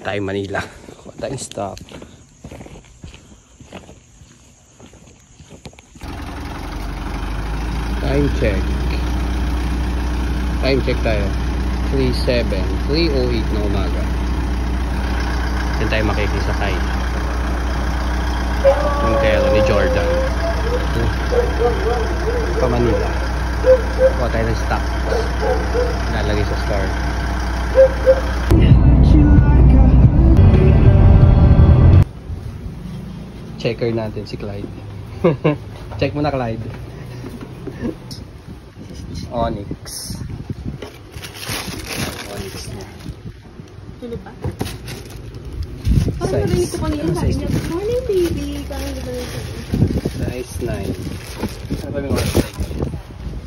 tayo Manila. Kuha tayong stock. Time check. Time check tayo. 3:08 na umaga. Yan tayo makikisakay. Yung kero ni Jordan. Pa Manila. Kuha tayo ng stock. Lalagay sa store. Checker natin si Clyde. Check mo na, Clyde. Onyx. Onyx niya. Ano ba? Parang Size. narinig ko kanina sabi niya, good morning baby. Parang di ba ito? Size 9. Ano ba yung size?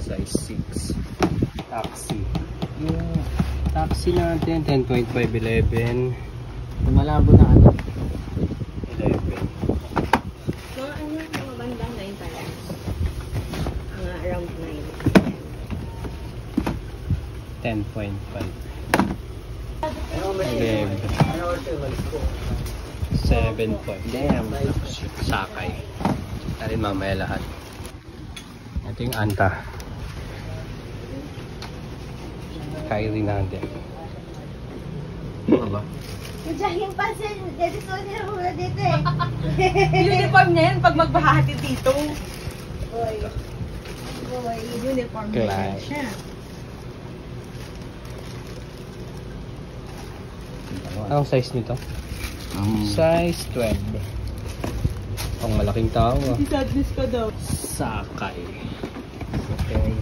Size 6. Taxi. Yung taxi natin, 10.511. Malabo na ano. 11. Mga ano, mga banda 9 tayo. Mga around 9. 10.5. 7 point. Damn. Sakay. Natin mamaya lahat. Ito yung Anta. Kyrie natin. Ano ba? Yung pasin, dito ko nila muna dito eh. Uniform niya yan pag magbahati dito. Boy. Uniform Okay. niya siya. Anong size nito? Size 12. Ang malaking tao ah. Sadness ka daw. Sakay. Okay.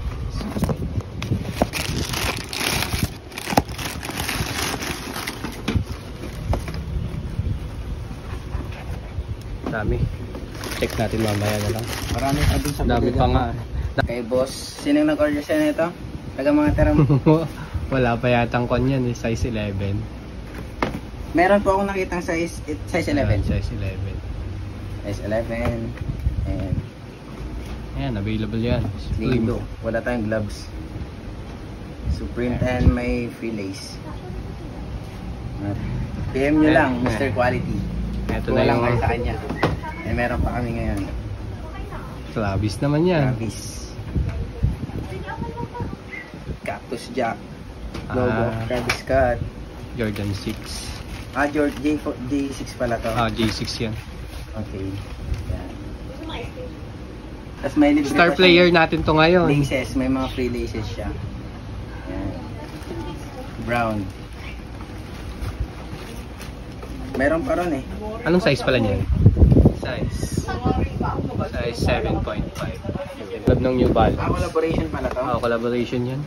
Dami. Check natin mamaya na lang. Marami pa dun sa Dami bodega pa nga. Kay boss, sino yung nag-order siya nito? Taga mga teram. Wala pa yatang kon yan eh. Size 11. Meron po akong nakitang size 11. Size 11. Size 11. And Ayan, available yan. Lindo. Wala tayong gloves. Supreme 10 may free lace. PM nyo lang, Mr. Quality. Ito Kuha na lang yung kayo sa kanya. Eh, meron pa kami ngayon. Travis naman yan. Travis. Cactus Jack. Logo. Travis Scott. Jordan 6. George J6 pala to. J6 yan. Okay. Yan. Tapos may libre Star pa player siyang natin to ngayon. laces. May mga free laces siya. Yan. Brown. Meron pa ron eh. Anong size pala niyan? Size 7.5. Club ng New Balance. Collaboration pala to. Collaboration yan.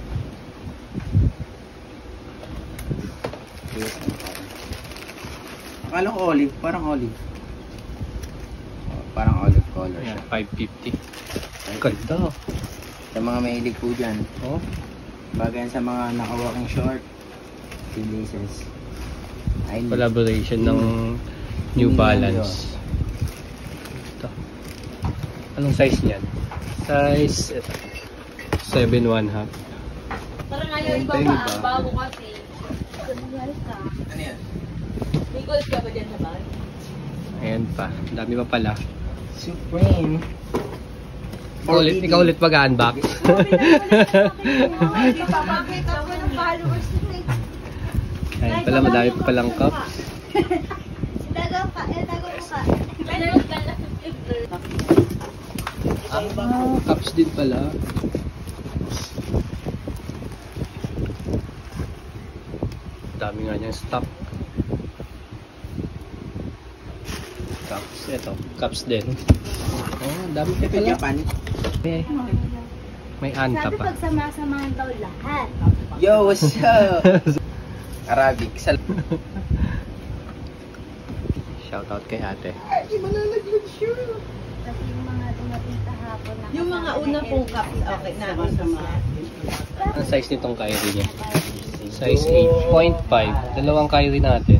Akala ko olive. Parang olive. Oh, parang olive color siya. Ayan, 550. Ganda. Sa mga mahilig po dyan. Oh. Bagay sa mga naka-walking short. Free laces. Collaboration ng New Balance. Ito. Anong size niyan? Size 7.5. Parang ayaw Ito ibang yung iba. bago kasi. Ano yan? May gold ka ba dyan sa bag? Ayan pa. Ang dami pa pala. Supreme. Ikaw ulit mag-unbox. Ipapakita ko ng followers nila eh. Ayan pala, madami pa palang cup. Tagaw ka, tagaw mo ka. Cups din pala. Dami nga niyang stock. Cups, eto. Cups din. Oh, dami pa Ito pala. Japan. May anta Sabi pa. pagsama-samahan daw lahat. Yo, what's up? Arabic. Shoutout kay ate. Kasi yung mga dumating kahapon na Yung mga una pong cups, okay na. Ang size nitong Kyrie niya? Size 8.5. Dalawang Kyrie natin.